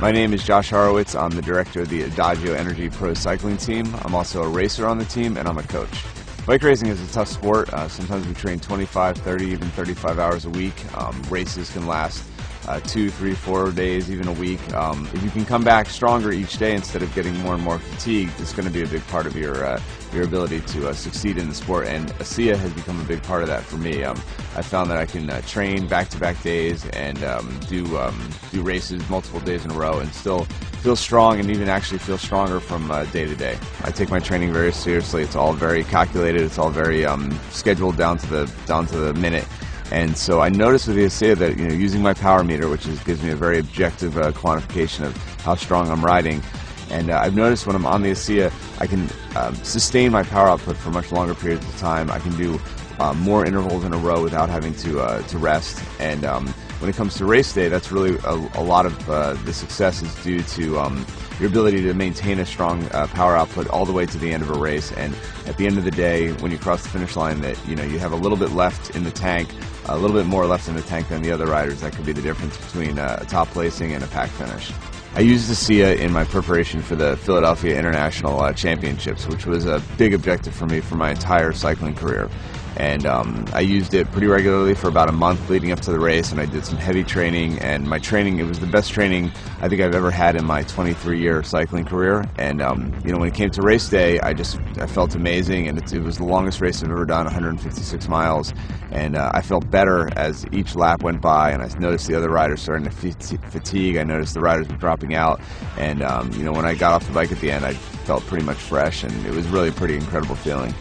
My name is Josh Horowitz. I'm the director of the Adagio Energy Pro Cycling Team. I'm also a racer on the team, and I'm a coach. Bike racing is a tough sport. Sometimes we train 25, 30, even 35 hours a week. Races can last 2, 3, 4 days, even a week. If you can come back stronger each day instead of getting more and more fatigued, it's going to be a big part of your ability to succeed in the sport, and ASEA has become a big part of that for me. I found that I can train back-to-back days and do races multiple days in a row and still feel strong, and even actually feel stronger from day to day. I take my training very seriously. It's all very calculated. It's all very scheduled down to the minute. And so I noticed with the ASEA that, using my power meter, which gives me a very objective quantification of how strong I'm riding, and I've noticed when I'm on the ASEA, I can sustain my power output for much longer periods of time. I can do more intervals in a row without having to rest. And when it comes to race day, that's really a lot of the success is due to your ability to maintain a strong power output all the way to the end of a race. And at the end of the day, when you cross the finish line, that you have a little bit left in the tank, a little bit more left in the tank than the other riders. That could be the difference between a top placing and a pack finish. I used ASEA in my preparation for the Philadelphia International Championships, which was a big objective for me for my entire cycling career. And I used it pretty regularly for about a month leading up to the race, and I did some heavy training, and my training, it was the best training I think I've ever had in my 23-year cycling career. And when it came to race day, I felt amazing, and it was the longest race I've ever done, 156 miles, and I felt better as each lap went by, and I noticed the other riders starting to fatigue. I noticed the riders were dropping out, and when I got off the bike at the end, I felt pretty much fresh, and it was really a pretty incredible feeling.